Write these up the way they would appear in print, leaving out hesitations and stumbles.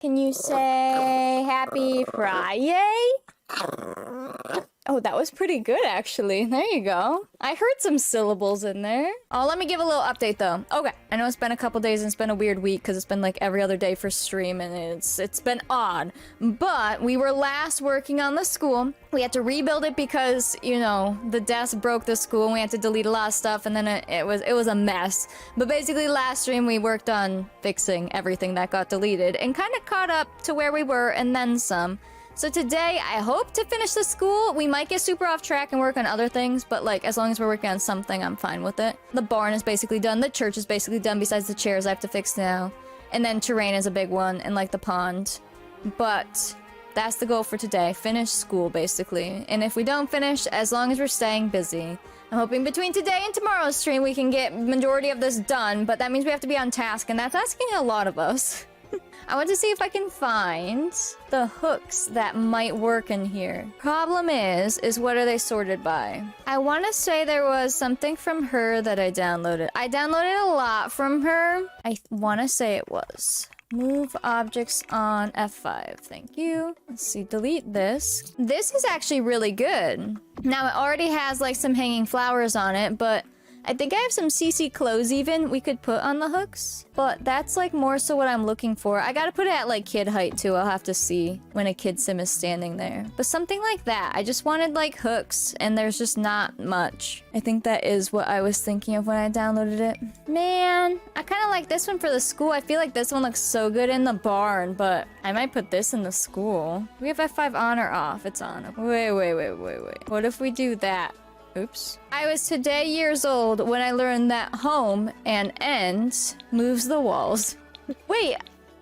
Can you say Happy Friday? Oh, that was pretty good, actually. There you go. I heard some syllables in there. Oh, let me give a little update, though. Okay, I know it's been a couple days and it's been a weird week because it's been like every other day for stream and it's been odd. But we were last working on the school. We had to rebuild it because, you know, the desk broke the school and we had to delete a lot of stuff and then it was a mess. But basically last stream we worked on fixing everything that got deleted and kind of caught up to where we were and then some. So today, I hope to finish the school. We might get super off track and work on other things, but like, as long as we're working on something, I'm fine with it. The barn is basically done. The church is basically done, besides the chairs I have to fix now. And then terrain is a big one, and like the pond. But that's the goal for today. Finish school, basically. And if we don't finish, as long as we're staying busy. I'm hoping between today and tomorrow's stream, we can get majority of this done, but that means we have to be on task, and that's asking a lot of us. I want to see if I can find the hooks that might work in here. Problem is what are they sorted by? I want to say there was something from her that I downloaded. I downloaded a lot from her. I want to say it was. Move objects on F5. Thank you. Let's see, delete this. This is actually really good. Now it already has like some hanging flowers on it, but I think I have some CC clothes even we could put on the hooks, but that's like more so what I'm looking for. I gotta put it at like kid height too. I'll have to see when a kid sim is standing there, but something like that. I just wanted like hooks and there's just not much. I think that is what I was thinking of when I downloaded it. Man, I kind of like this one for the school. I feel like this one looks so good in the barn, but I might put this in the school. We have F5 on or off? It's on. Wait. What if we do that? Oops. I was today years old when I learned that home and end moves the walls. Wait.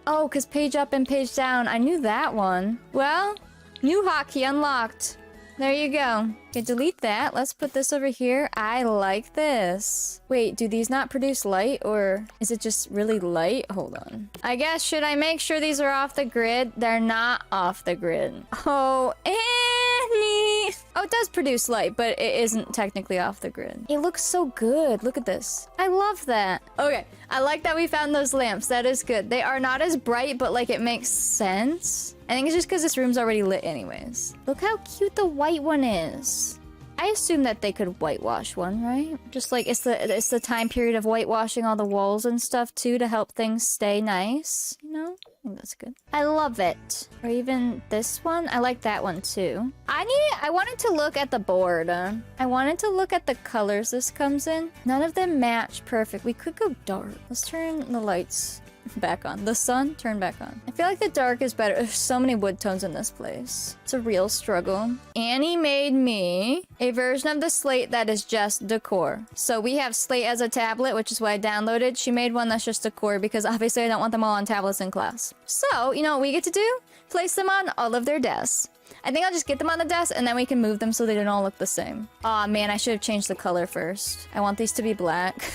Oh, because page up and page down. I knew that one. Well, new hotkey unlocked. There you go. Okay, delete that. Let's put this over here. I like this. Wait, do these not produce light or is it just really light? Hold on. I guess, should I make sure these are off the grid? They're not off the grid. Oh, Annie. Oh, it does produce light, but it isn't technically off the grid. It looks so good. Look at this. I love that. Okay, I like that we found those lamps. That is good. They are not as bright, but like it makes sense. I think it's just because this room's already lit anyways. Look how cute the white one is. I assume that they could whitewash one, right? Just like it's the time period of whitewashing all the walls and stuff too to help things stay nice, you know? I think that's good. I love it. Or even this one. I like that one too. I wanted to look at the board. I wanted to look at the colors this comes in. None of them match perfect. We could go dark. Let's turn the lights back on. The sun, turn back on. I feel like the dark is better. There's so many wood tones in this place. It's a real struggle. Annie made me a version of the slate that is just decor. So we have slate as a tablet, which is what I downloaded. She made one that's just decor because obviously I don't want them all on tablets in class. So, you know what we get to do? Place them on all of their desks. I think I'll just get them on the desk and then we can move them so they don't all look the same. Aw, man, I should have changed the color first. I want these to be black.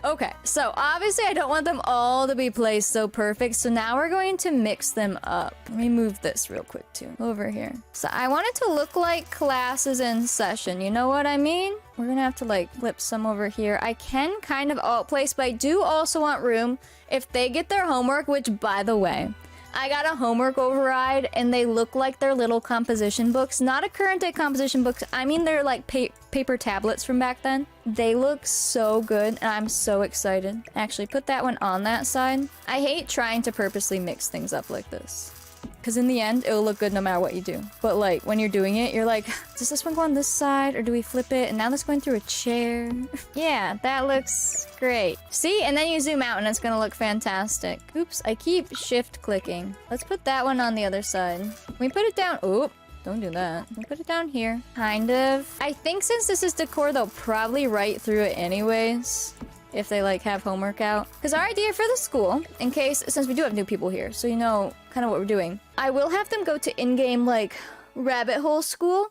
Okay, so obviously I don't want them all to be placed so perfect, so now we're going to mix them up. Let me move this real quick too. Over here. So I want it to look like class is in session, you know what I mean? We're gonna have to like flip some over here. I can kind of alt place, but I do also want room if they get their homework, which by the way, I got a homework override and they look like they're little composition books. Not a current day composition books. I mean, they're like paper tablets from back then. They look so good and I'm so excited. Actually, put that one on that side. I hate trying to purposely mix things up like this, because in the end, it will look good no matter what you do. But like, when you're doing it, you're like, does this one go on this side or do we flip it? And now that's going through a chair. Yeah, that looks great. See? And then you zoom out and it's gonna look fantastic. Oops, I keep shift clicking. Let's put that one on the other side. Can we put it down? Oop. Don't do that. We'll put it down here. Kind of. I think since this is decor, they'll probably write through it anyways, if they like have homework out. Because our idea for the school, in case, since we do have new people here, so you know kind of what we're doing, I will have them go to in-game like rabbit hole school,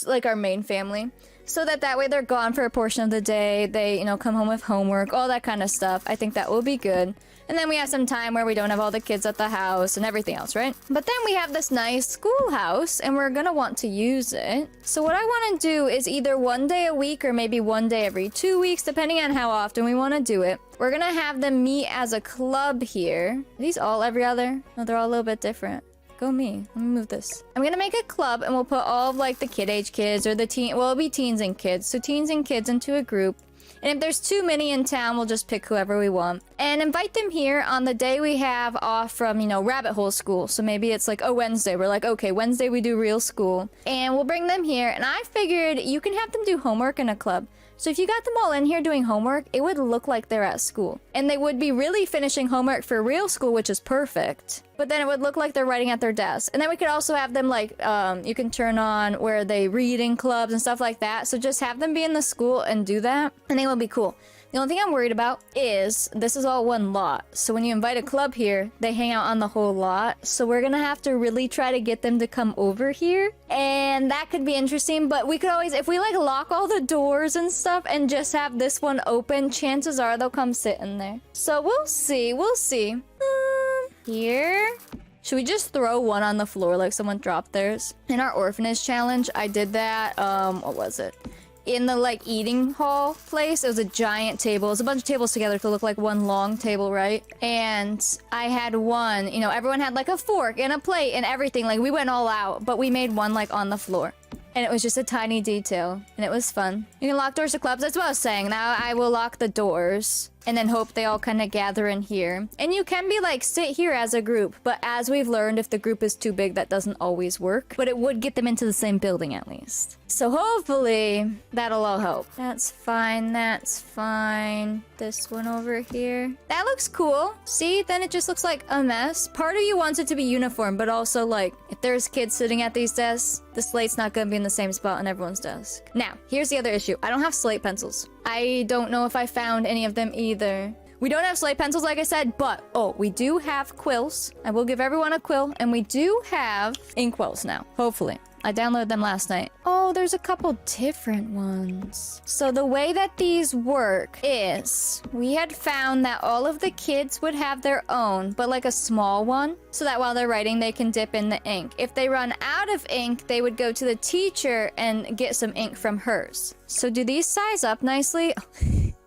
like our main family, so that way they're gone for a portion of the day. They, you know, come home with homework, all that kind of stuff. I think that will be good. And then we have some time where we don't have all the kids at the house and everything else, right? But then we have this nice schoolhouse and we're gonna want to use it. So what I want to do is either one day a week or maybe one day every 2 weeks, depending on how often we want to do it. We're gonna have them meet as a club here. Are these all every other? No, they're all a little bit different. Go me. Let me move this. I'm gonna make a club and we'll put all of like the kid age kids or the teen. Well, it'll be teens and kids. So teens and kids into a group. And if there's too many in town, we'll just pick whoever we want. And invite them here on the day we have off from, you know, rabbit hole school. So maybe it's like, oh, Wednesday. We're like, okay, Wednesday we do real school. And we'll bring them here. And I figured you can have them do homework in a club. So if you got them all in here doing homework, it would look like they're at school. And they would be really finishing homework for real school, which is perfect. But then it would look like they're writing at their desk. And then we could also have them like, you can turn on where they read in clubs and stuff like that. So just have them be in the school and do that. And they will be cool. The only thing I'm worried about is this is all one lot. So when you invite a club here, they hang out on the whole lot. So we're gonna have to really try to get them to come over here. And that could be interesting, but we could always, if we like lock all the doors and stuff and just have this one open, chances are they'll come sit in there. So we'll see, we'll see. Here. Should we just throw one on the floor like someone dropped theirs? In our orphanage challenge, I did that, what was it? In the like eating hall place, it was a giant table. It was a bunch of tables together to look like one long table, right? And I had one, you know, everyone had like a fork and a plate and everything. Like we went all out, but we made one like on the floor. And it was just a tiny detail and it was fun. You can lock doors to clubs. That's what I was saying. Now I will lock the doors and then hope they all kind of gather in here. And you can be like, sit here as a group. But as we've learned, if the group is too big, that doesn't always work. But it would get them into the same building at least. So hopefully that'll all help. That's fine. That's fine. This one over here. That looks cool. See, then it just looks like a mess. Part of you wants it to be uniform, but also like if there's kids sitting at these desks, the slate's not gonna be in the same spot on everyone's desk. Now, here's the other issue. I don't have slate pencils. I don't know if I found any of them either. We don't have slate pencils, like I said, but, oh, we do have quills. I will give everyone a quill, and we do have inkwells now, hopefully. I downloaded them last night. Oh, there's a couple different ones. So the way that these work is we had found that all of the kids would have their own, but like a small one, so that while they're writing, they can dip in the ink. If they run out of ink, they would go to the teacher and get some ink from hers. So do these size up nicely?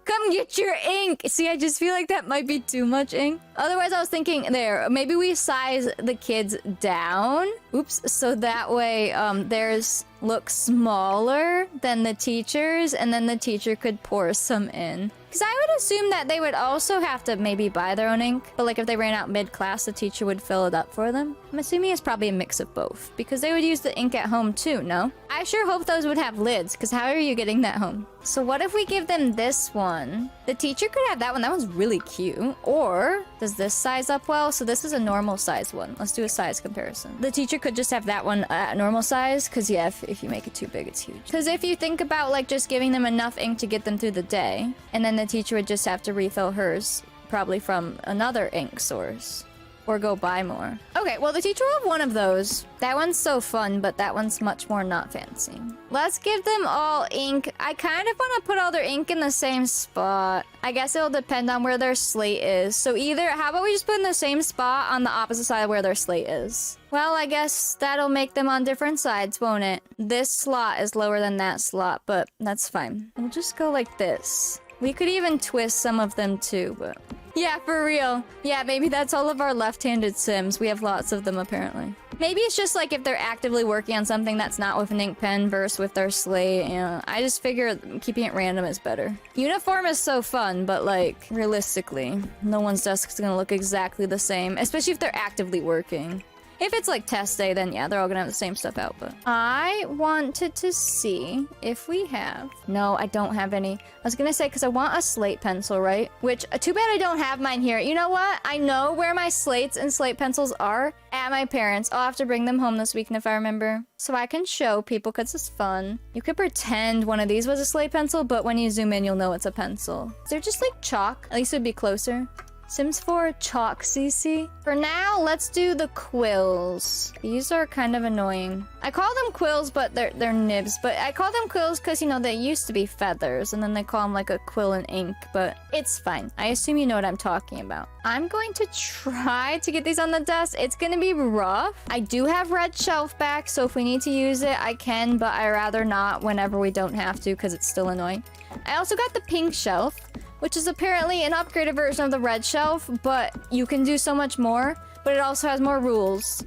Come get your ink. See, I just feel like that might be too much ink. Otherwise, I was thinking there, maybe we size the kids down. Oops. So that way, theirs look smaller than the teacher's, and then the teacher could pour some in. Because I would assume that they would also have to maybe buy their own ink. But like if they ran out mid-class, the teacher would fill it up for them. I'm assuming it's probably a mix of both. Because they would use the ink at home too, no? I sure hope those would have lids, because how are you getting that home? So what if we give them this one? The teacher could have that one. That one's really cute. Or does this size up well? So this is a normal size one. Let's do a size comparison. The teacher could just have that one at normal size, because yeah, if you make it too big, it's huge. Because if you think about like just giving them enough ink to get them through the day, and then the teacher would just have to refill hers, probably from another ink source. Or go buy more. Okay, well, the teacher will have one of those. That one's so fun, but that one's much more not fancy. Let's give them all ink. I kind of want to put all their ink in the same spot. I guess it'll depend on where their slate is. So either, how about we just put in the same spot on the opposite side of where their slate is? Well, I guess that'll make them on different sides, won't it? This slot is lower than that slot, but that's fine. We'll just go like this. We could even twist some of them too, but... Yeah, for real. Yeah, maybe that's all of our left-handed Sims. We have lots of them, apparently. Maybe it's just like if they're actively working on something that's not with an ink pen versus with their slate. You know, I just figure keeping it random is better. Uniform is so fun, but like, realistically, no one's desk is gonna look exactly the same, especially if they're actively working. If it's like test day, then yeah, they're all gonna have the same stuff out, but... I wanted to see if we have... No, I don't have any. I was gonna say, because I want a slate pencil, right? Which, too bad I don't have mine here. You know what? I know where my slates and slate pencils are at my parents'. I'll have to bring them home this weekend if I remember. So I can show people, because it's fun. You could pretend one of these was a slate pencil, but when you zoom in, you'll know it's a pencil. They're just like chalk. At least it'd be closer. Sims 4 chalk CC. For now, let's do the quills. These are kind of annoying. I call them quills, but they're nibs. But I call them quills because, you know, they used to be feathers, and then they call them like a quill and ink, but it's fine. I assume you know what I'm talking about. I'm going to try to get these on the desk. It's gonna be rough. I do have red shelf back, so if we need to use it, I can, but I rather not whenever we don't have to because it's still annoying. I also got the pink shelf. which is apparently an upgraded version of the red shelf, but you can do so much more, but it also has more rules.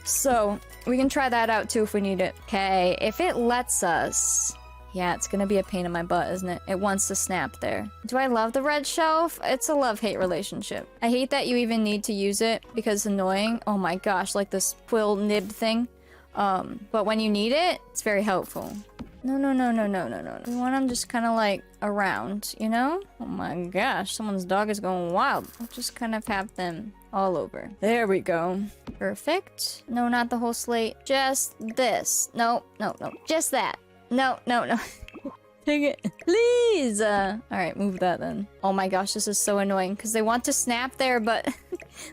So we can try that out too if we need it. Okay, if it lets us... Yeah, it's gonna be a pain in my butt, isn't it? It wants to snap there. Do I love the red shelf? It's a love-hate relationship. I hate that you even need to use it because it's annoying. Oh my gosh, like this quill nib thing. But when you need it, it's very helpful. No. We want them just kind of like around, you know? Oh my gosh, someone's dog is going wild. I'll just kind of have them all over. There we go. Perfect. No, not the whole slate. Just this. No. Just that. No. Dang it. Please. All right, move that then. Oh my gosh, this is so annoying because they want to snap there, but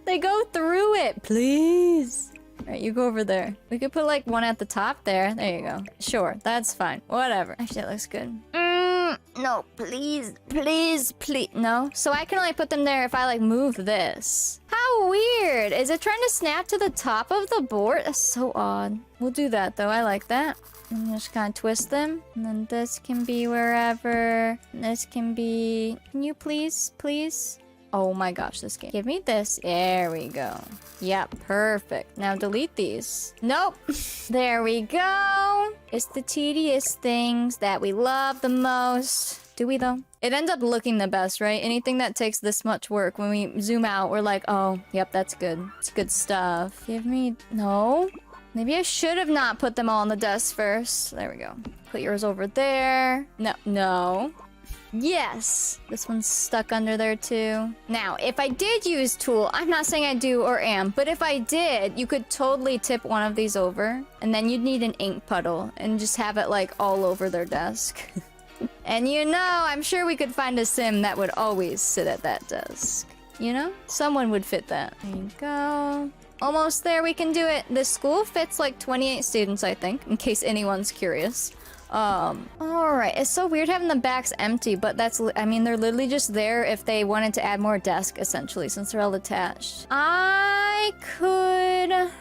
they go through it. Please. All right, you go over there. We could put like one at the top there. There you go. Sure, that's fine. Whatever. Actually, that looks good. No, please. No. So I can only put them there if I like move this. How weird. Is it trying to snap to the top of the board? That's so odd. We'll do that though. I like that. And just kind of twist them. And then this can be wherever. This can be... Can you please? Oh my gosh, this game. Give me this. There we go. Yep, perfect. Now delete these. Nope. There we go. It's the tedious things that we love the most. Do we though? It ends up looking the best, right? Anything that takes this much work, when we zoom out, we're like, oh, yep, that's good. It's good stuff. Give me... No. Maybe I should have not put them all on the desk first. There we go. Put yours over there. No. Yes. This one's stuck under there too. Now, if I did use tool, I'm not saying I do or am, but if I did, you could totally tip one of these over, and then you'd need an ink puddle and just have it like all over their desk. And you know, I'm sure we could find a sim that would always sit at that desk. You know? Someone would fit that. There you go. Almost there, we can do it. This school fits like 28 students, I think, in case anyone's curious. Alright, it's so weird having the backs empty, but that's, I mean, they're literally just there if they wanted to add more desk, essentially, since they're all attached.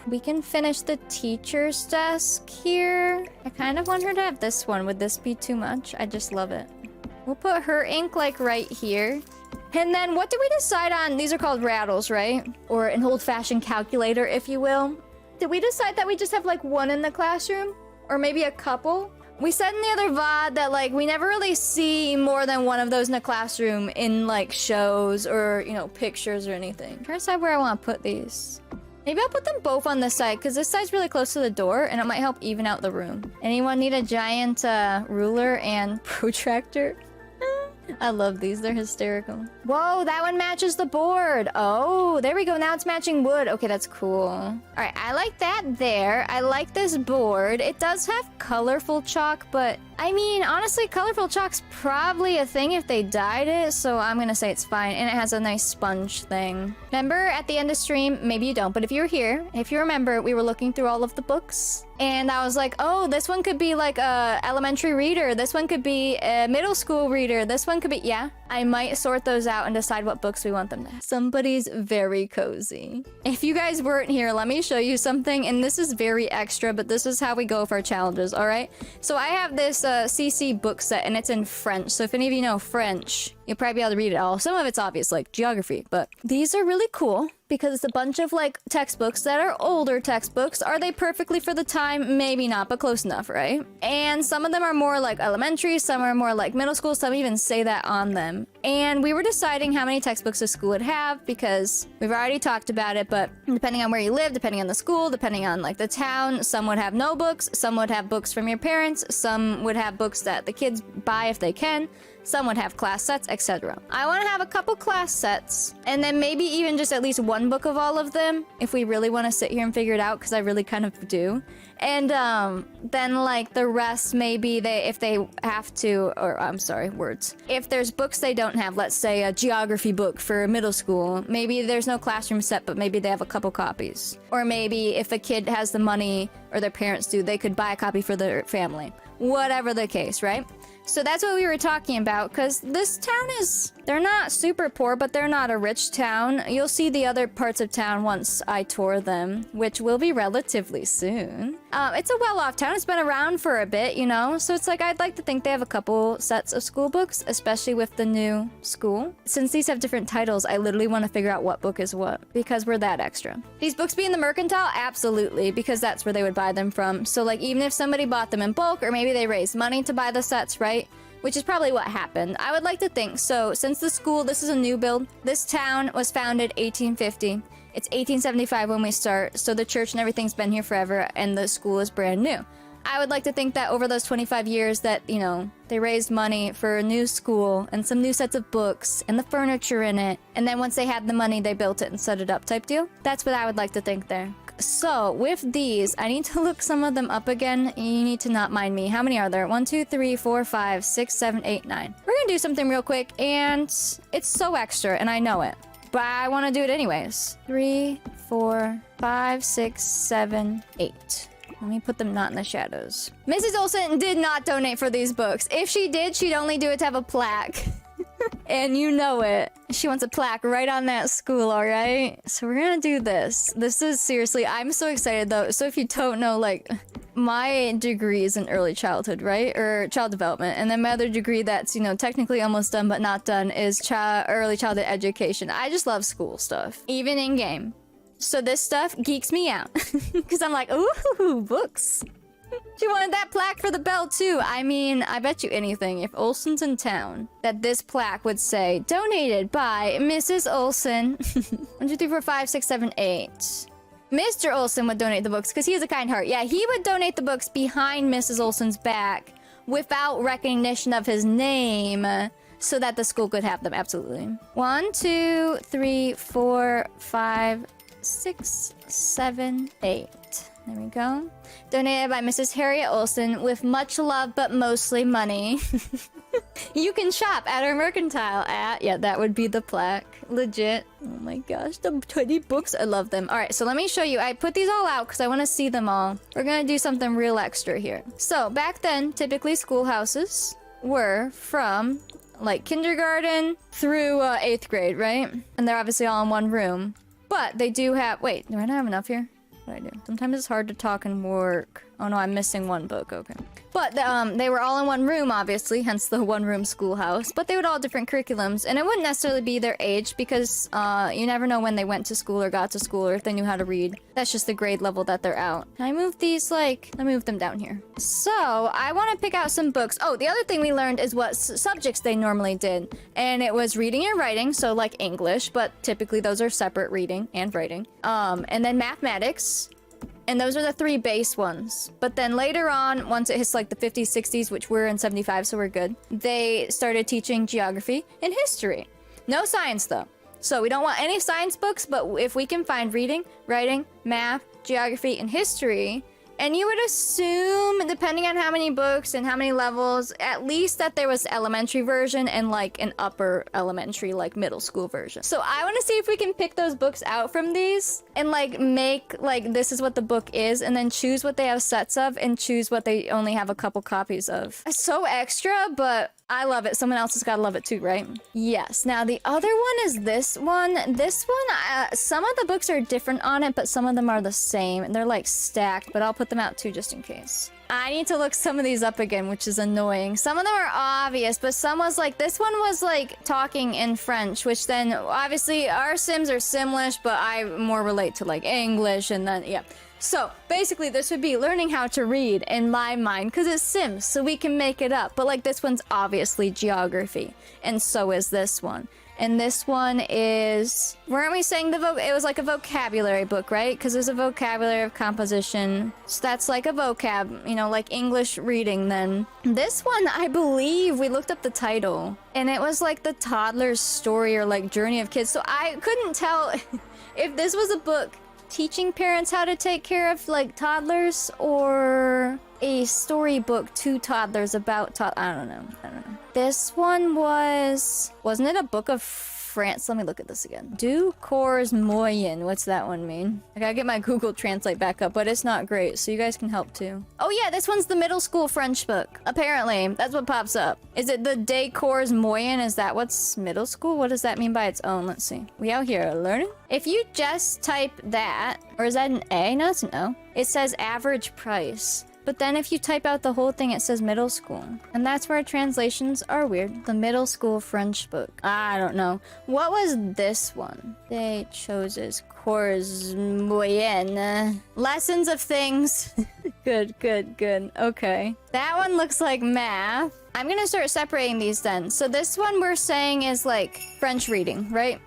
We can finish the teacher's desk here. I kind of want her to have this one. Would this be too much? I just love it. We'll put her ink, like, right here. And then what did we decide on? These are called rattles, right? Or an old-fashioned calculator, if you will. Did we decide that we just have, like, one in the classroom? Or maybe a couple? We said in the other VOD that, like, we never really see more than one of those in the classroom in, like, shows or, you know, pictures or anything. I'm trying to decide where I want to put these. Maybe I'll put them both on this side, because this side's really close to the door, and it might help even out the room. Anyone need a giant ruler and protractor? I love these. They're hysterical. Whoa, that one matches the board. Oh, there we go. Now it's matching wood. Okay, that's cool. All right, I like that there. I like this board. It does have colorful chalk, but I mean, honestly, colorful chalk's probably a thing if they dyed it, so I'm gonna say it's fine. And it has a nice sponge thing. Remember at the end of stream, maybe you don't, but if you were here, if you remember, we were looking through all of the books. And I was like, oh, this one could be like a elementary reader. This one could be a middle school reader. This one could be, yeah. I might sort those out and decide what books we want them to have. Somebody's very cozy. If you guys weren't here, let me show you something. And this is very extra, but this is how we go for our challenges, all right? So I have this CC book set, and it's in French. So if any of you know French, you'll probably be able to read it all. Some of it's obvious, like geography, but these are really cool because it's a bunch of like textbooks that are older textbooks. Are they perfectly for the time? Maybe not, but close enough, right? And some of them are more like elementary, some are more like middle school, some even say that on them. And we were deciding how many textbooks a school would have because we've already talked about it, but depending on where you live, depending on the school, depending on like the town, some would have no books, some would have books from your parents, some would have books that the kids buy if they can, some would have class sets, etc. I want to have a couple class sets, and then maybe even just at least one book of all of them, if we really want to sit here and figure it out, because I really kind of do. And then like the rest, maybe if they have to, or I'm sorry, words. If there's books they don't have, let's say a geography book for middle school, maybe there's no classroom set, but maybe they have a couple copies. Or maybe if a kid has the money, or their parents do, they could buy a copy for their family. Whatever the case, right? So that's what we were talking about, because this town is, they're not super poor, but they're not a rich town. You'll see the other parts of town once I tour them, which will be relatively soon. It's a well-off town. It's been around for a bit, you know? So it's like, I'd like to think they have a couple sets of school books, especially with the new school. Since these have different titles, I literally want to figure out what book is what, because we're that extra. These books be in the mercantile? Absolutely, because that's where they would buy them from. So like, even if somebody bought them in bulk, or maybe they raised money to buy the sets, right? Which is probably what happened. I would like to think. So since the school, this is a new build. This town was founded 1850. It's 1875 when we start, so the church and everything's been here forever, and the school is brand new. I would like to think that over those 25 years that, you know, they raised money for a new school and some new sets of books and the furniture in it, and then once they had the money, they built it and set it up type deal. That's what I would like to think there. So, with these, I need to look some of them up again. You need to not mind me. How many are there? 1, 2, 3, 4, 5, 6, 7, 8, 9. We're gonna do something real quick, and it's so extra, and I know it. But I want to do it anyways. 3, 4, 5, 6, 7, 8. Let me put them not in the shadows. Mrs. Olsen did not donate for these books. If she did, she'd only do it to have a plaque. And you know it. She wants a plaque right on that school, alright? So we're gonna do this. This is seriously, I'm so excited though. So if you don't know, like, my degree is in early childhood, right? Or child development. And then my other degree that's, you know, technically almost done but not done is early childhood education. I just love school stuff, even in game. So this stuff geeks me out. Because I'm like, ooh, books. She wanted that plaque for the bell too. I mean, I bet you anything, if Olsen's in town, that this plaque would say, donated by Mrs. Olsen. 1, 2, 3, 4, 5, 6, 7, 8. Mr. Olsen would donate the books because he has a kind heart. Yeah, he would donate the books behind Mrs. Olsen's back without recognition of his name so that the school could have them. Absolutely. 1, 2, 3, 4, 5, 6, 7, 8. There we go. Donated by Mrs. Harriet Olsen with much love but mostly money. You can shop at our mercantile at... Yeah, that would be the plaque. Legit. Oh my gosh, the tiny books. I love them. Alright, so let me show you. I put these all out because I want to see them all. We're going to do something real extra here. So, back then, typically schoolhouses were from, like, kindergarten through 8th grade, right? And they're obviously all in one room. But they do have... Wait, do I not have enough here? What do I do? Sometimes it's hard to talk and work. Oh no, I'm missing one book. Okay. But they were all in one room, obviously, hence the one-room schoolhouse. But they would all have different curriculums, and it wouldn't necessarily be their age because you never know when they went to school or got to school or if they knew how to read. That's just the grade level that they're out. Can I move these, like... I moved them down here. So, I want to pick out some books. Oh, the other thing we learned is what subjects they normally did. And it was reading and writing, so like English, but typically those are separate, reading and writing. And then mathematics. And those are the 3 base ones. But then later on, once it hits like the 50s, 60s, which we're in 75, so we're good, they started teaching geography and history. No science, though. So we don't want any science books, but if we can find reading, writing, math, geography, and history... And you would assume, depending on how many books and how many levels, at least that there was elementary version and like an upper elementary, like middle school version. So I want to see if we can pick those books out from these and like make like this is what the book is and then choose what they have sets of and choose what they only have a couple copies of. It's so extra, but I love it. Someone else has got to love it too, right? Yes. Now the other one is this one. This one, some of the books are different on it, but some of them are the same. And they're like stacked, but I'll put them out too just in case. I need to look some of these up again, which is annoying. Some of them are obvious, but some was like, this one was like talking in French, which then obviously our Sims are Simlish, but I more relate to like English and then, yeah. So basically this would be learning how to read in my mind because it's Sims, so we can make it up. But like this one's obviously geography, and so is this one. And this one is, weren't we saying it was like a vocabulary book, right? Because there's a vocabulary of composition. So that's like a vocab, you know, like English reading then. This one, I believe we looked up the title and it was like the toddler's story or like journey of kids. So I couldn't tell if this was a book teaching parents how to take care of like toddlers or a storybook to toddlers about I don't know. This one wasn't it a book of France. Let me look at this again. Du cours moyen. What's that one mean? I gotta get my Google Translate back up, but it's not great, so you guys can help too. Oh yeah, this one's the middle school French book. Apparently, that's what pops up. Is it the de cours moyen? Is that what's middle school? What does that mean by its own? Let's see. We out here learning? If you just type that, or is that an A? No, it's an O. It says average price. But then if you type out the whole thing, it says middle school. And that's where translations are weird. The middle school French book. I don't know. What was this one? They chose as cours moyenne. Lessons of things. Good. Okay. That one looks like math. I'm gonna start separating these then. So this one we're saying is like French reading, right?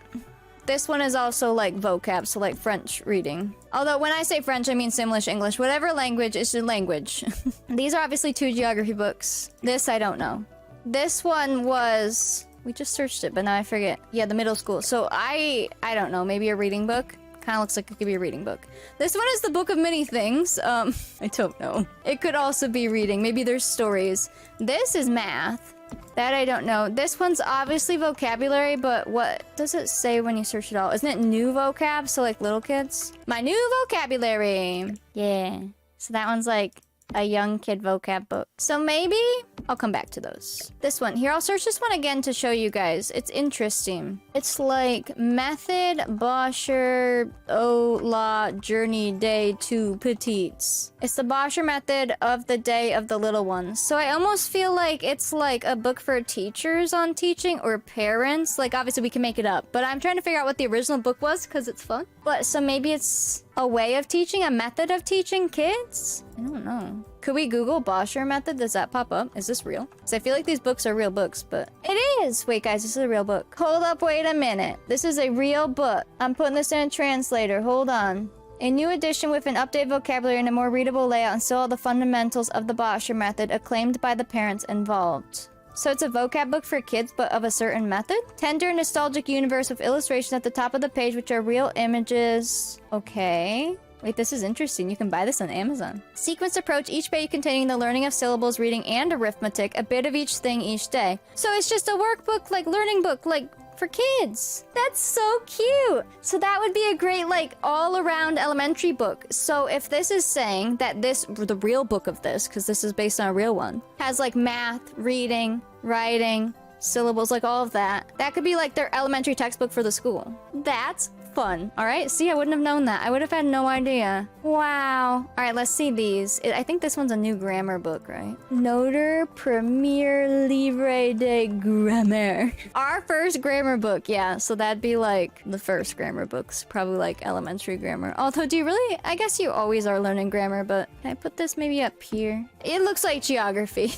This one is also like vocab, so like French reading. Although when I say French, I mean Simlish, English. Whatever language is your language. These are obviously 2 geography books. This, I don't know. This one was... We just searched it, but now I forget. Yeah, the middle school. So I don't know. Maybe a reading book? Kind of looks like it could be a reading book. This one is the book of many things. I don't know. It could also be reading. Maybe there's stories. This is math. That I don't know. This one's obviously vocabulary, but what does it say when you search it all? Isn't it new vocab? So like little kids? My new vocabulary. Yeah. So that one's like a young kid vocab book. So maybe I'll come back to those. This one. Here, I'll search this one again to show you guys. It's interesting. It's like method, Boscher, la journey day to petites. It's the Boscher method of the day of the little ones. So I almost feel like it's like a book for teachers on teaching or parents. Like obviously we can make it up, but I'm trying to figure out what the original book was because it's fun. But so maybe it's a way of teaching, a method of teaching kids? I don't know. Could we Google Boscher method? Does that pop up? Is this real? Because I feel like these books are real books, but it is. Wait, guys, this is a real book. Hold up, wait a minute. This is a real book. I'm putting this in a translator. Hold on. A new edition with an updated vocabulary and a more readable layout and still all the fundamentals of the Boscher method acclaimed by the parents involved. So it's a vocab book for kids, but of a certain method? Tender, nostalgic universe with illustrations at the top of the page, which are real images. Okay. Wait, this is interesting. You can buy this on Amazon. Sequence approach, each page containing the learning of syllables, reading, and arithmetic, a bit of each thing each day. So it's just a workbook, like learning book, like for kids. That's so cute. So that would be a great, like, all-around elementary book. So if this is saying that this, the real book of this, because this is based on a real one, has like math, reading, writing, syllables, like all of that, that could be like their elementary textbook for the school. That's fun. All right, see, I wouldn't have known that. I would have had no idea. Wow. All right, let's see these. I think this one's a new grammar book, right? Notre premier livre de grammaire. Our first grammar book, yeah. So that'd be like the first grammar books, probably like elementary grammar. Although, do you really? I guess you always are learning grammar, but can I put this maybe up here? It looks like geography.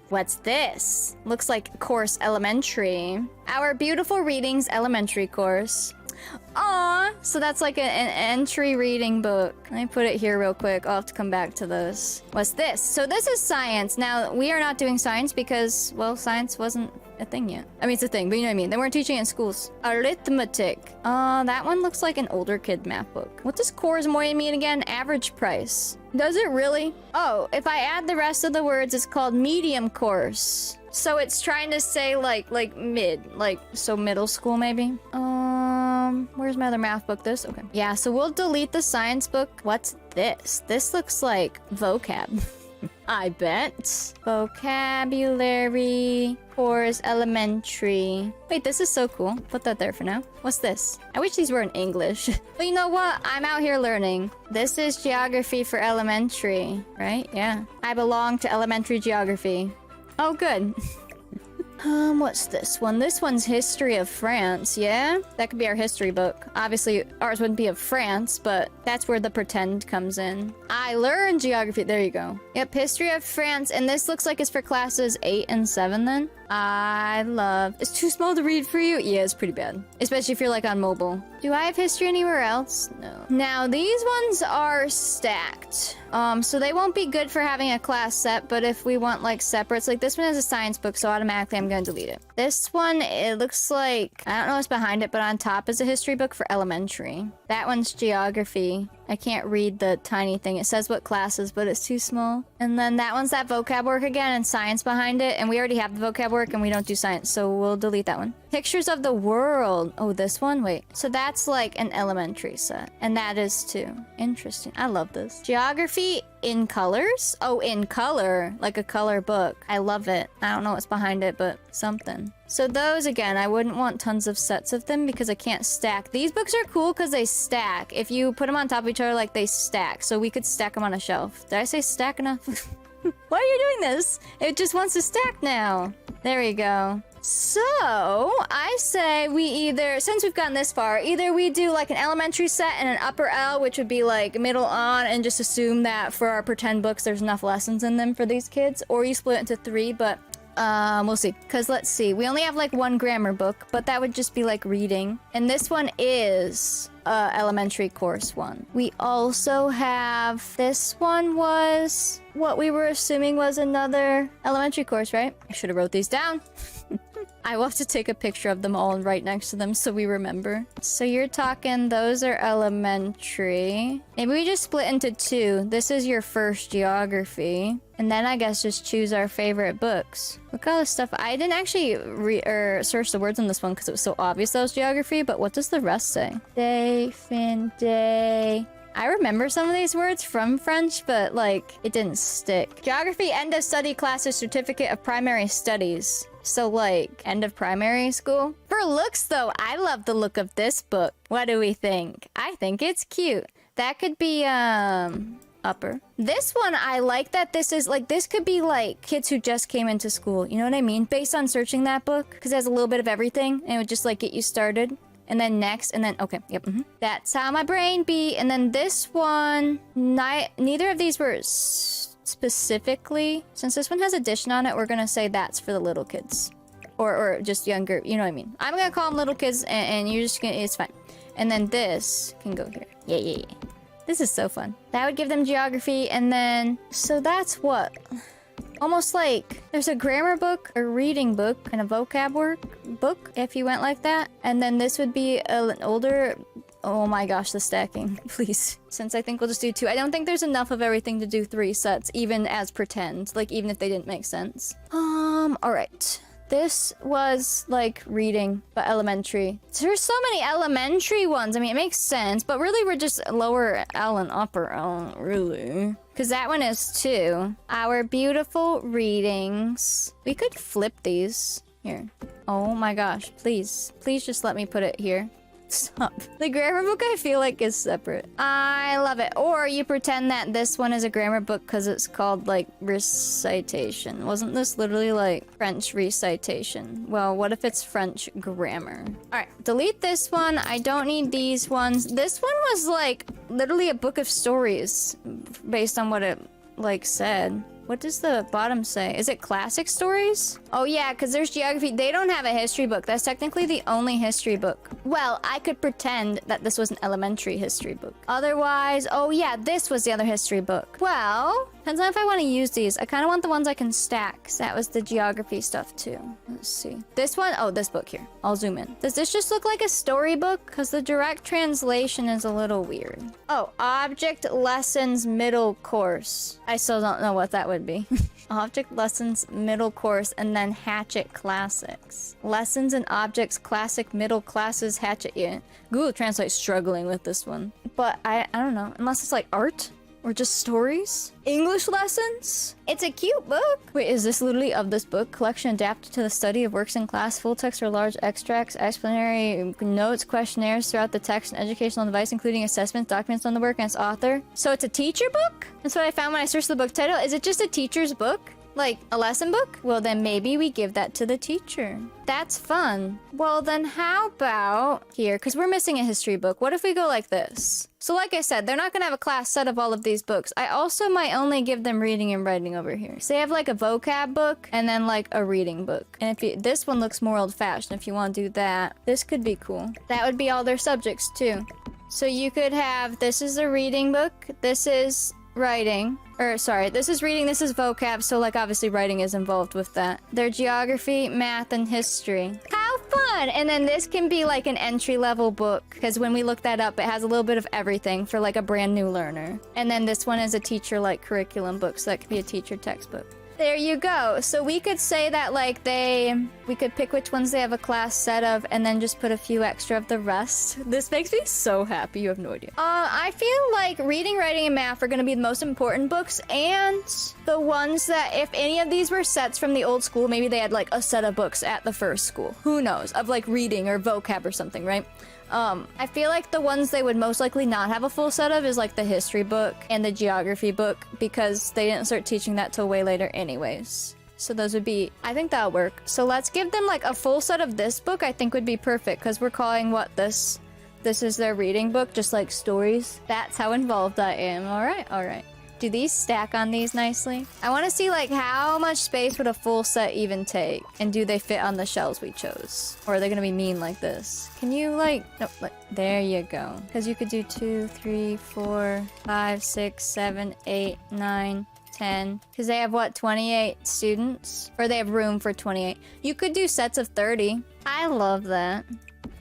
What's this? Looks like course elementary. Our Beautiful Readings elementary course. Aw, so that's like an entry reading book. Let me put it here real quick. I'll have to come back to this. What's this? So this is science. Now, we are not doing science because, well, science wasn't a thing yet. I mean, it's a thing, but you know what I mean. They weren't teaching it in schools. Arithmetic. That one looks like an older kid math book. What does cours moyen mean again? Average price. Does it really? Oh, if I add the rest of the words, it's called medium course. So it's trying to say like mid, like, so middle school maybe? Where's my other math book? This? Okay. Yeah, so we'll delete the science book. What's this? This looks like vocab. I bet. Vocabulary course elementary. Wait, this is so cool. Put that there for now. What's this? I wish these were in English. But you know what? I'm out here learning. This is geography for elementary, right? Yeah. I belong to elementary geography. Oh, good. What's this one? This one's History of France, yeah? That could be our history book. Obviously, ours wouldn't be of France, but that's where the pretend comes in. I learned geography. There you go. Yep, History of France, and this looks like it's for classes 8 and 7 then. I love... It's too small to read for you? Yeah, it's pretty bad. Especially if you're like on mobile. Do I have history anywhere else? No. Now, these ones are stacked. So they won't be good for having a class set, but if we want like separates, like this one is a science book, so automatically I'm gonna delete it. This one, it looks like, I don't know what's behind it, but on top is a history book for elementary. That one's geography. I can't read the tiny thing. It says what classes, but it's too small. And then that one's that vocab work again and science behind it. And we already have the vocab work and we don't do science, so we'll delete that one. Pictures of the world. Oh, this one? Wait. So that's like an elementary set. And that is too. Interesting. I love this. Geography in colors? Oh, in color. Like a color book. I love it. I don't know what's behind it, but something. So those, again, I wouldn't want tons of sets of them because I can't stack. These books are cool because they stack. If you put them on top of each other, like, they stack. So we could stack them on a shelf. Did I say stack enough? Why are you doing this? It just wants to stack now. There we go. So, I say we either, since we've gotten this far, either we do like an elementary set and an upper L, which would be like middle on, and just assume that for our pretend books, there's enough lessons in them for these kids, or you split it into 3, but we'll see. Because let's see, we only have like 1 grammar book, but that would just be like reading. And this one is elementary course 1. We also have, this one was what we were assuming was another elementary course, right? I should have wrote these down. I will have to take a picture of them all and right next to them so we remember. So you're talking, those are elementary. Maybe we just split into 2. This is your first geography. And then I guess just choose our favorite books. Look at all this stuff. I didn't actually search the words on this one because it was so obvious that was geography, but what does the rest say? Day, fin, day. I remember some of these words from French, but like, it didn't stick. Geography end of study classes, certificate of primary studies. So like, end of primary school. For looks though, I love the look of this book. What do we think? I think it's cute. That could be, upper. This one, I like that this is like, this could be like kids who just came into school. You know what I mean? Based on searching that book, because it has a little bit of everything and it would just like get you started. And then next, and then, okay, yep. That's how my brain be. And then this one, neither of these were specifically, since this one has addition on it, we're gonna say that's for the little kids. Or just younger, you know what I mean? I'm gonna call them little kids, and you're just gonna, it's fine. And then this can go here. Yeah. This is so fun. That would give them geography, and then, so that's what? Almost like there's a grammar book, a reading book, and a vocab book, if you went like that. And then this would be an older... Oh my gosh, the stacking. Please. Since I think we'll just do 2. I don't think there's enough of everything to do 3 sets, even as pretend. Like, even if they didn't make sense. Alright. This was like reading, but elementary. There's so many elementary ones. I mean, it makes sense, but really we're just lower L and upper L, really. Because that one is 2. Our beautiful readings. We could flip these. Here. Oh my gosh, please. Please just let me put it here. Stop. The grammar book I feel like is separate. I love it. Or you pretend that this one is a grammar book because it's called like recitation. Wasn't this literally like French recitation? Well, what if it's French grammar? All right, delete this one. I don't need these ones. This one was like literally a book of stories based on what it like said. What does the bottom say? Is it classic stories? Oh yeah, because there's geography. They don't have a history book. That's technically the only history book. Well, I could pretend that this was an elementary history book. Otherwise, oh yeah, this was the other history book. Well, depends on if I want to use these. I kind of want the ones I can stack. So that was the geography stuff too. Let's see. This one, oh, this book here. I'll zoom in. Does this just look like a storybook? Because the direct translation is a little weird. Oh, object lessons middle course. I still don't know what that would be. Object lessons middle course and then Hatchet classics. Lessons and objects classic middle classes Hatchet. Yeah, Google Translate's struggling with this one, but I don't know, unless it's like art or just stories. English lessons. It's a cute book. Wait, is this literally of this book? Collection adapted to the study of works in class, full text or large extracts, explanatory notes, questionnaires throughout the text, and educational advice, including assessments, documents on the work and its author. So it's a teacher book? That's what I found when I searched the book title. Is it just a teacher's book? Like a lesson book? Well, then maybe we give that to the teacher. That's fun. Well, then how about here? Because we're missing a history book. What if we go like this? So like I said, they're not going to have a class set of all of these books. I also might only give them reading and writing over here. So they have like a vocab book and then like a reading book. And if this one looks more old-fashioned, if you want to do that, this could be cool. That would be all their subjects too. So you could have, this is a reading book. This is writing. Or sorry, this is reading, this is vocab. So like obviously writing is involved with that. Their geography, math, and history. How fun. And then this can be like an entry-level book, because when we look that up, it has a little bit of everything for like a brand new learner. And then this one is a teacher-like curriculum book, so that could be a teacher textbook. There you go. So we could say that like we could pick which ones they have a class set of and then just put a few extra of the rest. This makes me so happy. You have no idea. I feel like reading, writing, and math are going to be the most important books, and the ones that if any of these were sets from the old school, maybe they had like a set of books at the first school. Who knows? Of like reading or vocab or something, right? I feel like the ones they would most likely not have a full set of is like the history book and the geography book, because they didn't start teaching that till way later anyways. So those would be, I think that'll work. So let's give them like a full set of this book. I think would be perfect, because we're calling what this is their reading book, just like stories. That's how involved I am. All right. Do these stack on these nicely? I want to see like how much space would a full set even take, and do they fit on the shelves we chose, or are they gonna be mean like this? Can you like, no, like, there you go. Because you could do 2, 3, 4, 5, 6, 7, 8, 9, 10. Because they have what, 28 students, or they have room for 28. You could do sets of 30. I love that.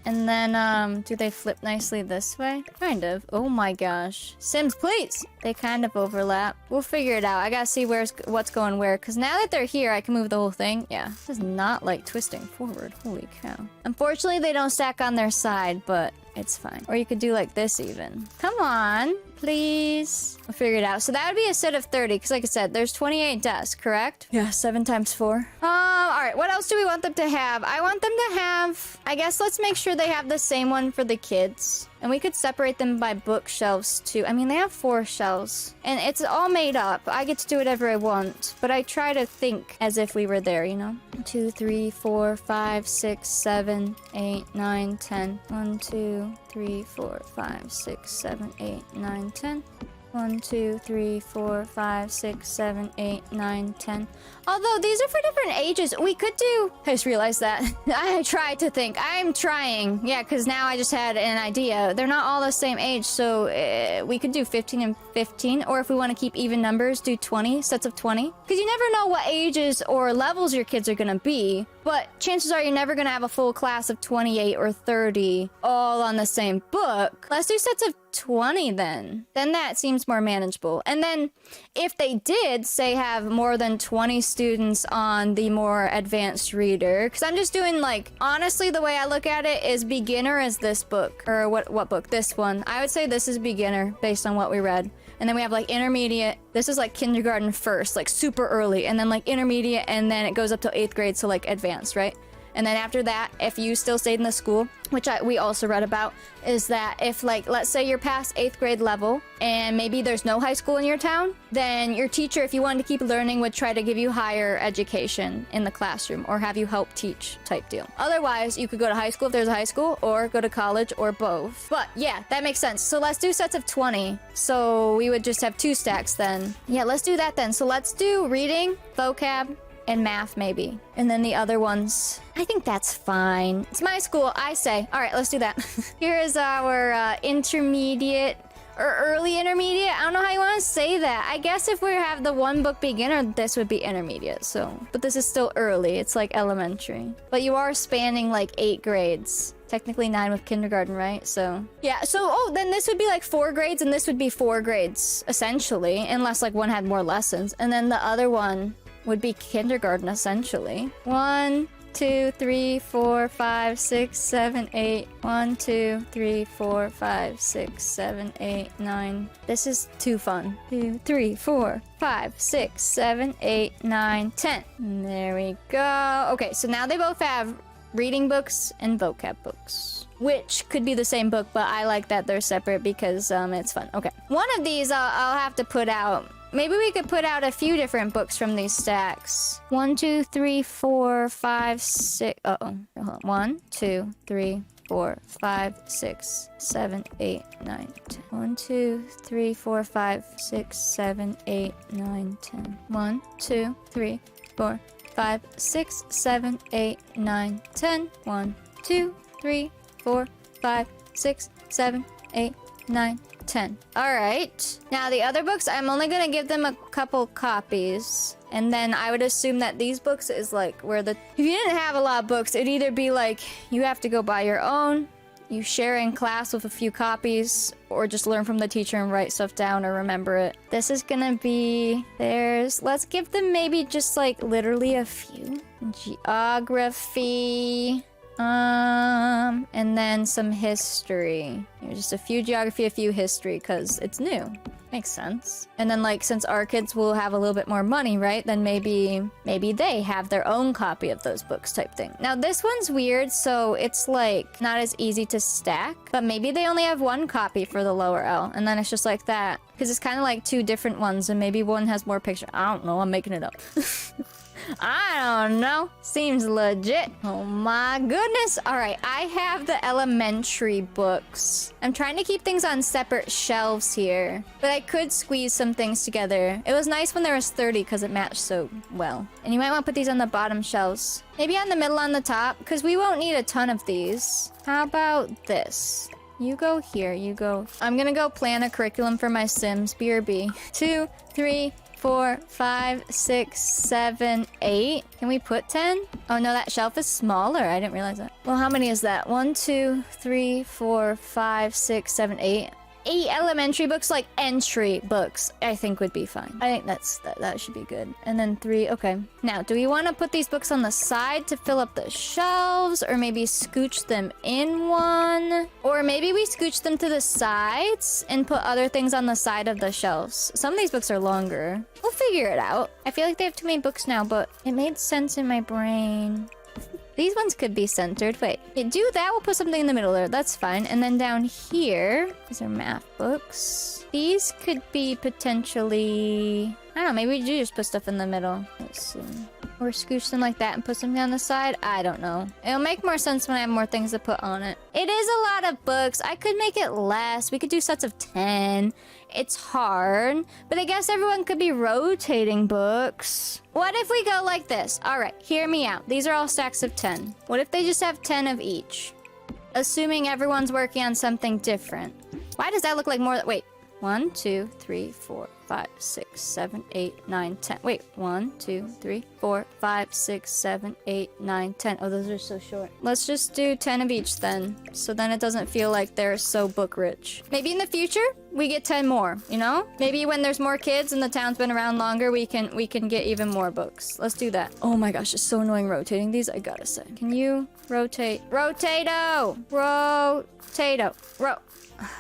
And then, do they flip nicely this way? Kind of. Oh my gosh. Sims, please! They kind of overlap. We'll figure it out. I gotta see what's going where, because now that they're here, I can move the whole thing. Yeah, this is not like twisting forward. Holy cow. Unfortunately, they don't stack on their side, but it's fine. Or you could do like this even. Come on, please. We'll figure it out. So that would be a set of 30, because like I said, there's 28 desks, correct? Yeah, 7 times 4. All right, what else do we want them to have? I want them to have, I guess let's make sure they have the same one for the kids. And we could separate them by bookshelves too. I mean, they have 4 shelves. And it's all made up. I get to do whatever I want. But I try to think as if we were there, you know? 2, 3, 4, 5, 6, 7, 8, 9, 10. 1, 2, 3, 4, 5, 6, 7, 8, 9, 10. 1, 2, 3, 4, 5, 6, 7, 8, 9, 10. Although these are for different ages, we could do... I just realized that. I tried to think. I'm trying. Yeah, because now I just had an idea. They're not all the same age, so we could do 15 and 15. Or if we want to keep even numbers, do 20, sets of 20. Because you never know what ages or levels your kids are going to be. But chances are you're never going to have a full class of 28 or 30 all on the same book. Let's do sets of 20 then. Then that seems more manageable. And then if they did, say, have more than 20 students on the more advanced reader, because I'm just doing like, honestly, the way I look at it is beginner is this book. Or what book? This one. I would say this is beginner based on what we read. And then we have like intermediate. This is like kindergarten first, like super early. And then like intermediate, and then it goes up to 8th grade, so like advanced, right? And then after that, if you still stayed in the school, which we also read about, is that if like, let's say you're past 8th grade level and maybe there's no high school in your town, then your teacher, if you wanted to keep learning, would try to give you higher education in the classroom or have you help teach type deal. Otherwise, you could go to high school if there's a high school, or go to college, or both. But yeah, that makes sense. So let's do sets of 20. So we would just have 2 stacks then. Yeah, let's do that then. So let's do reading, vocab, and math maybe, and then the other ones, I think that's fine. It's my school, I say. All right, let's do that. Here is our intermediate or early intermediate. I don't know how you want to say that. I guess if we have the 1 book beginner, this would be intermediate. So, but this is still early. It's like elementary, but you are spanning like 8 grades. Technically 9 with kindergarten, right? So yeah, so then this would be like 4 grades, and this would be 4 grades essentially, unless like one had more lessons, and then the other one would be kindergarten essentially. 1, 2, 3, 4, 5, 6, 7, 8. 1, 2, 3, 4, 5, 6, 7, 8, 9. This is too fun. 2, 3, 4, 5, 6, 7, 8, 9, 10. There we go. Okay, so now they both have reading books and vocab books, which could be the same book, but I like that they're separate because it's fun. Okay, one of these I'll have to put out. Maybe we could put out a few different books from these stacks. 1, 2, 3, 4, 5, 6. Uh-oh. 1, 2, 3, 4, 5, 6, 7, 8, 9, 10. 1, 2, 3, 4, 5, 6, 7, 8, 9, 10. 1, 2, 3, 4, 5, 6, 7, 8, 9, 10. 1, 2, 3, 4, 5, 6, 7, 8, 9, 10. All right. Now the other books, I'm only gonna give them a couple copies. And then I would assume that these books is like where the... If you didn't have a lot of books, it'd either be like you have to go buy your own, you share in class with a few copies, or just learn from the teacher and write stuff down or remember it. This is gonna be... Let's give them maybe just like literally a few. Geography... and then some history. Just a few geography, a few history, because it's new. Makes sense. And then, like, since our kids will have a little bit more money, right? Then maybe they have their own copy of those books type thing. Now, this one's weird, so it's, like, not as easy to stack. But maybe they only have one copy for the lower L, and then it's just like that. Because it's kind of like two different ones, and maybe one has more picture. I don't know, I'm making it up. I don't know. Seems legit. Oh my goodness. All right, I have the elementary books. I'm trying to keep things on separate shelves here, but I could squeeze some things together. It was nice when there was 30 because it matched so well. And you might want to put these on the bottom shelves. Maybe on the middle, on the top, because we won't need a ton of these. How about this? You go here, you go. I'm gonna go plan a curriculum for my Sims. BRB. 2, 3, 4, 5, 6, 7, 8. Can we put 10? Oh no, that shelf is smaller. I didn't realize that. Well, how many is that? 1, 2, 3, 4, 5, 6, 7, 8. 8 elementary books, like entry books, I think would be fine. I think that should be good. And then 3, okay. Now, do we want to put these books on the side to fill up the shelves, or maybe scooch them in one? Or maybe we scooch them to the sides and put other things on the side of the shelves. Some of these books are longer. We'll figure it out. I feel like they have too many books now, but it made sense in my brain. These ones could be centered. Wait, do that. We'll put something in the middle there. That's fine. And then down here, these are math books. These could be potentially... I don't know, maybe we do just put stuff in the middle. Let's see. Or scooch them like that and put something on the side. I don't know. It'll make more sense when I have more things to put on it. It is a lot of books. I could make it less. We could do sets of 10. It's hard, but I guess everyone could be rotating books. What if we go like this? All right, hear me out. These are all stacks of 10. What if they just have 10 of each? Assuming everyone's working on something different. Why does that look like more? Wait, 1, 2, 3, 4, 5, 6, 7, 8, 9, 10. Wait, 1, 2, 3, 4, 5, 6, 7, 8, 9, 10. Oh, those are so short. Let's just do 10 of each then. So then it doesn't feel like they're so book rich. Maybe in the future, we get 10 more, you know? Maybe when there's more kids and the town's been around longer, we can get even more books. Let's do that. Oh my gosh, it's so annoying rotating these, I gotta say. Can you rotate? Rotato! Rotato.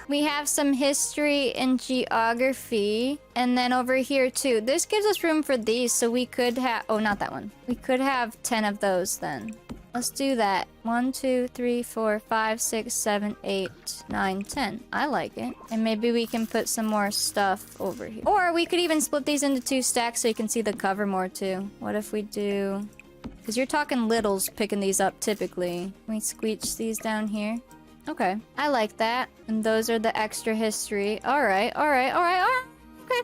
We have some history and geography. And then over here too. This gives us room for these, so we could have... Oh, not that one. We could have 10 of those then. Let's do that. 1, 2, 3, 4, 5, 6, 7, 8, 9, 10. I like it. And maybe we can put some more stuff over here. Or we could even split these into 2 stacks so you can see the cover more too. What if we do... Because you're talking littles picking these up typically. Can we squeeze these down here? Okay. I like that. And those are the extra history. Alright. Okay.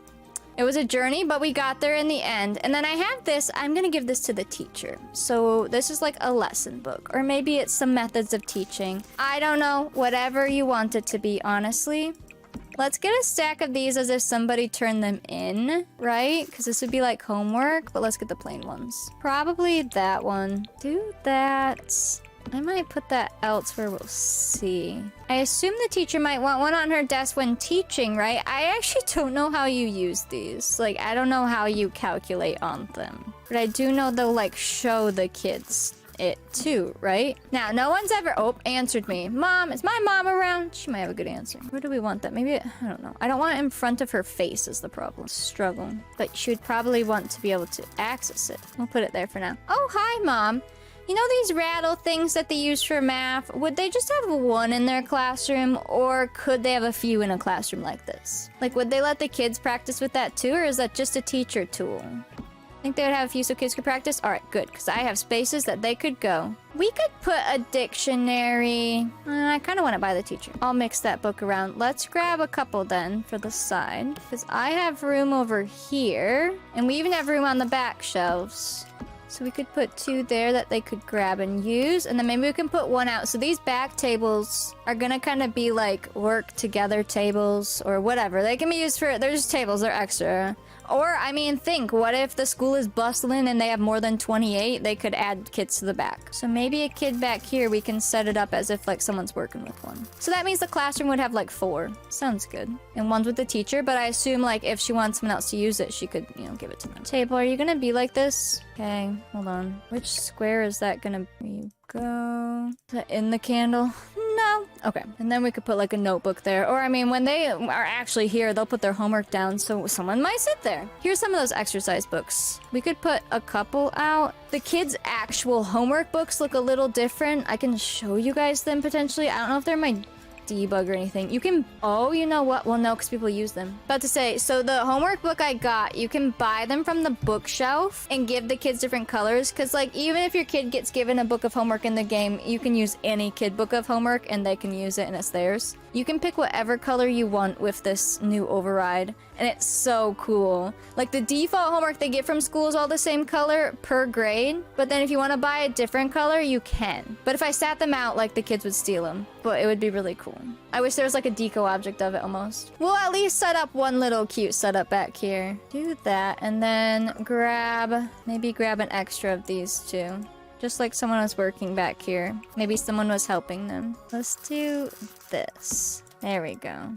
It was a journey, but we got there in the end. And then I have this. I'm gonna give this to the teacher. So this is like a lesson book. Or maybe it's some methods of teaching. I don't know. Whatever you want it to be, honestly. Let's get a stack of these as if somebody turned them in, right? Because this would be like homework, but let's get the plain ones. Probably that one. Do that. I might put that elsewhere, we'll see. I assume the teacher might want one on her desk when teaching, right? I actually don't know how you use these. Like, I don't know how you calculate on them. But I do know they'll, like, show the kids it too, right? Now, no one's ever answered me. Mom, is my mom around? She might have a good answer. Where do we want that? Maybe, I don't know. I don't want it in front of her face is the problem. Struggle. But she would probably want to be able to access it. We'll put it there for now. Oh, hi, Mom. You know these rattle things that they use for math? Would they just have one in their classroom, or could they have a few in a classroom like this? Like, would they let the kids practice with that too, or is that just a teacher tool? I think they would have a few so kids could practice. All right, good, because I have spaces that they could go. We could put a dictionary. I kind of want it by the teacher. I'll mix that book around. Let's grab a couple then for the side, because I have room over here, and we even have room on the back shelves. So we could put 2 there that they could grab and use. And then maybe we can put 1 out. So these back tables are going to kind of be like work together tables or whatever. They can be used for... They're just tables. They're extra. Or, I mean, think, what if the school is bustling and they have more than 28? They could add kids to the back. So maybe a kid back here, we can set it up as if like someone's working with one. So that means the classroom would have like 4. Sounds good. And one's with the teacher, but I assume like if she wants someone else to use it, she could, you know, give it to them. Table, are you gonna be like this? Okay, hold on. Which square is that gonna be? Go. Is that in the candle? No. Okay. And then we could put like a notebook there. Or I mean, when they are actually here, they'll put their homework down so someone might sit there. Here's some of those exercise books. We could put a couple out. The kids' actual homework books look a little different. I can show you guys them potentially. I don't know if they're my debug or anything. You can, oh, you know what? Well, no, because people use them. About to say, so the homework book I got, you can buy them from the bookshelf and give the kids different colors. Because, like, even if your kid gets given a book of homework in the game, you can use any kid book of homework and they can use it and it's theirs. You can pick whatever color you want with this new override, and it's so cool. Like, the default homework they get from school is all the same color per grade, but then if you want to buy a different color, you can. But if I sat them out, like, the kids would steal them, but it would be really cool. I wish there was like a deco object of it almost. We'll at least set up one little cute setup back here. Do that, and then maybe grab an extra of these two. Just like someone was working back here. Maybe someone was helping them. Let's do this. There we go.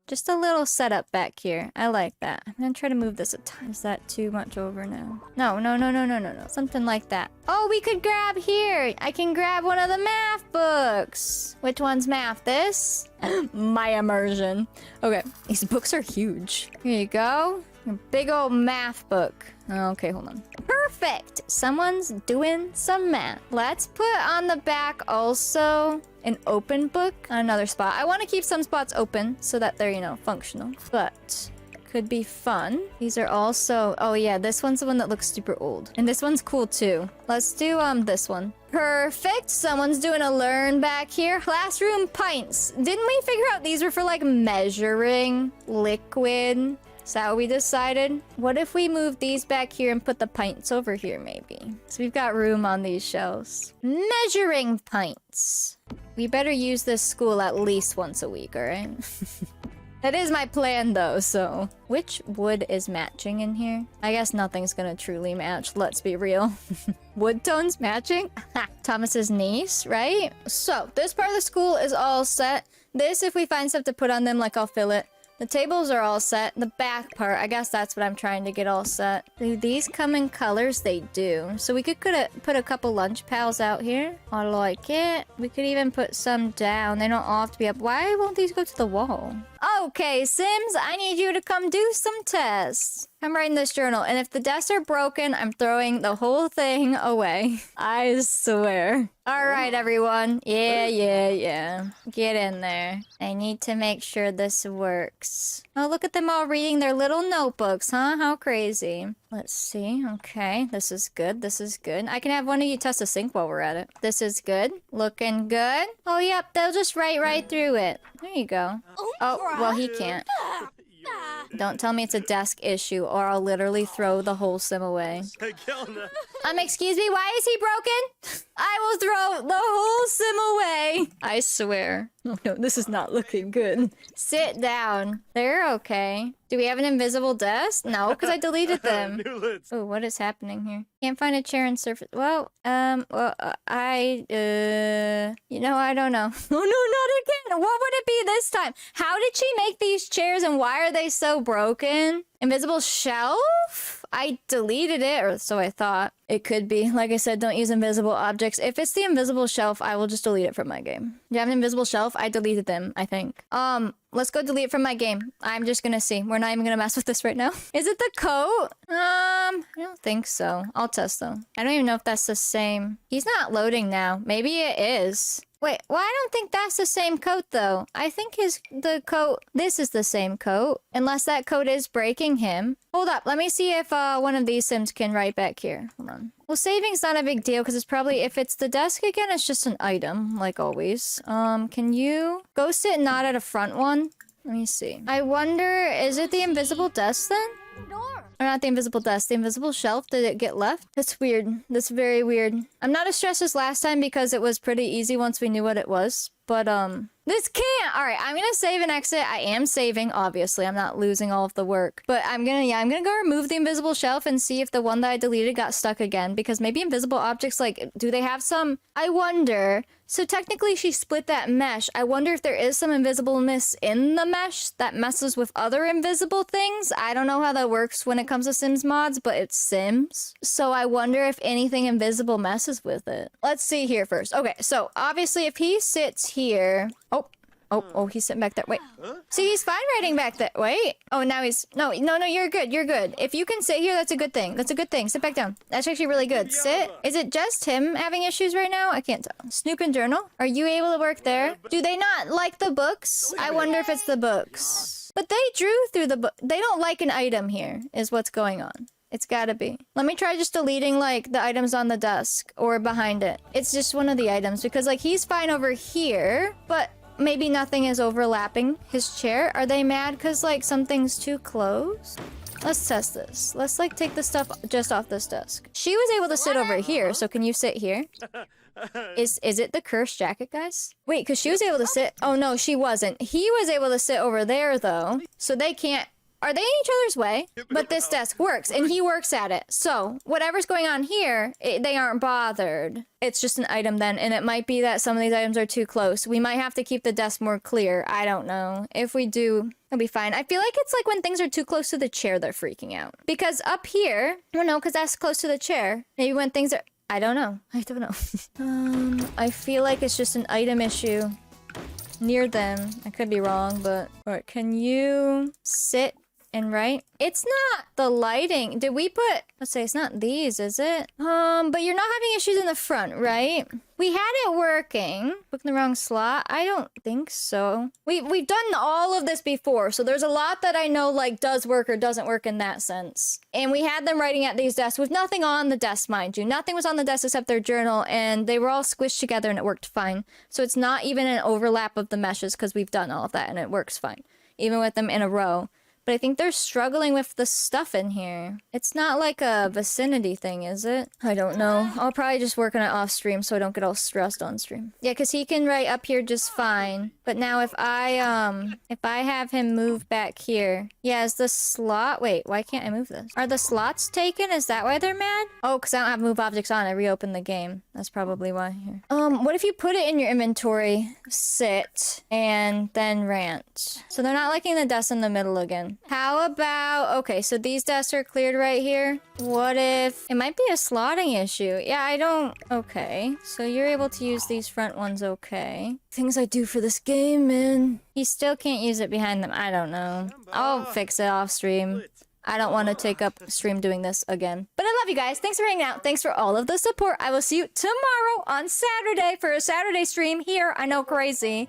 Just a little setup back here. I like that. I'm gonna try to move this a time. Is that too much over now? No. Something like that. Oh, we could grab here. I can grab one of the math books. Which one's math? This? My immersion. Okay. These books are huge. Here you go. A big old math book. Okay, hold on. Perfect! Someone's doing some math. Let's put on the back also an open book on another spot. I want to keep some spots open so that they're, you know, functional. But could be fun. These are also... Oh yeah, this one's the one that looks super old. And this one's cool too. Let's do this one. Perfect. Someone's doing a learn back here. Classroom pints. Didn't we figure out these were for like measuring liquid? Is that what we decided? What if we move these back here and put the pints over here, maybe? So we've got room on these shelves. Measuring pints. We better use this school at least once a week, alright? That is my plan, though, so... Which wood is matching in here? I guess nothing's gonna truly match, let's be real. Wood tones matching? Thomas's niece, right? So, this part of the school is all set. This, if we find stuff to put on them, like, I'll fill it. The tables are all set. The back part, I guess that's what I'm trying to get all set. Do these come in colors? They do. So we could put a couple lunch pals out here. I like it. We could even put some down. They don't all have to be up. Why won't these go to the wall? Okay, Sims, I need you to come do some tests. I'm writing this journal, and if the desks are broken, I'm throwing the whole thing away. I swear. Alright, everyone. Yeah. Get in there. I need to make sure this works. Oh, look at them all reading their little notebooks, huh? How crazy. Let's see. Okay, this is good. I can have one of you test the sink while we're at it. This is good. Looking good. Oh, yep, they'll just write right through it. There you go. Oh, well, he can't. Don't tell me it's a desk issue, or I'll literally throw the whole sim away. Excuse me, why is he broken? I will throw the whole sim away. I swear. Oh no, this is not looking good. Sit down. They're okay. Do we have an invisible desk? No, because I deleted them. Oh, what is happening here? Can't find a chair and surface. Well, you know, I don't know. Oh no, not again. What would it be this time? How did she make these chairs and why are they so broken? Invisible shelf? I deleted it, or so I thought. It could be. Like I said, don't use invisible objects. If it's the invisible shelf, I will just delete it from my game. Do you have an invisible shelf? I deleted them, I think. Let's go delete it from my game. I'm just gonna see. We're not even gonna mess with this right now. Is it the coat? I don't think so. I'll test though. I don't even know if that's the same. He's not loading now. Maybe it is. Wait, well, I don't think that's the same coat, though. I think the coat... This is the same coat. Unless that coat is breaking him. Hold up. Let me see if one of these sims can write back here. Hold on. Well, saving's not a big deal, because it's probably... If it's the desk again, it's just an item, like always. Can you go sit not at a front one? Let me see. I wonder... Is it the invisible desk, then? Or not the invisible desk, the invisible shelf. Did it get left? That's weird. That's very weird. I'm not as stressed as last time because it was pretty easy once we knew what it was. But, this can't. All right, I'm gonna save and exit. I am saving, obviously. I'm not losing all of the work. But I'm gonna go remove the invisible shelf and see if the one that I deleted got stuck again. Because maybe invisible objects, like, do they have some? I wonder. So technically she split that mesh. I wonder if there is some invisibleness in the mesh that messes with other invisible things. I don't know how that works when it comes to Sims mods, but it's Sims. So I wonder if anything invisible messes with it. Let's see here first. Okay, so obviously if he sits here... Oh, he's sitting back there. Wait. See, he's fine writing back there. Wait. Oh, now he's... No, you're good. You're good. If you can sit here, that's a good thing. That's a good thing. Sit back down. That's actually really good. Sit. Is it just him having issues right now? I can't tell. Snoop and Journal? Are you able to work there? Do they not like the books? I wonder if it's the books. But they drew through the book. They don't like an item here, is what's going on. It's gotta be. Let me try just deleting, like, the items on the desk or behind it. It's just one of the items because, like, he's fine over here, but... maybe nothing is overlapping his chair. Are they mad because, like, something's too close? Let's test this. Let's, like, take the stuff just off this desk. She was able to sit over here, so can you sit here? Is it the cursed jacket, guys? Wait, because she was able to sit... oh, no, she wasn't. He was able to sit over there, though. So they can't... are they in each other's way? But this desk works, and he works at it. So, whatever's going on here, they aren't bothered. It's just an item then, and it might be that some of these items are too close. We might have to keep the desk more clear. I don't know. If we do, it'll be fine. I feel like it's like when things are too close to the chair, they're freaking out. Because up here... well, no, because that's close to the chair. Maybe when things are... I don't know. I feel like it's just an item issue near them. I could be wrong, but... alright, can you sit... and write? It's not the lighting. Did we put... let's say it's not these, is it? But you're not having issues in the front, right? We had it working. Book in the wrong slot? I don't think so. We've done all of this before, so there's a lot that I know, like, does work or doesn't work in that sense. And we had them writing at these desks with nothing on the desk, mind you. Nothing was on the desk except their journal, and they were all squished together and it worked fine. So it's not even an overlap of the meshes because we've done all of that and it works fine. Even with them in a row. But I think they're struggling with the stuff in here. It's not like a vicinity thing, is it? I don't know. I'll probably just work on it off stream so I don't get all stressed on stream. Yeah, because he can write up here just fine. But now if I have him move back here. Yeah, is the slot... wait, why can't I move this? Are the slots taken? Is that why they're mad? Oh, because I don't have move objects on. I reopened the game. That's probably why. Here. What if you put it in your inventory, sit, and then rant? So they're not liking the desk in the middle again. How about... okay, so these desks are cleared right here. What if... it might be a slotting issue. Yeah, I don't... okay. So you're able to use these front ones, okay. Things I do for this game, man. You still can't use it behind them. I don't know. I'll fix it off stream. I don't want to take up stream doing this again. But I love you guys. Thanks for hanging out. Thanks for all of the support. I will see you tomorrow on Saturday for a Saturday stream here. I know, crazy.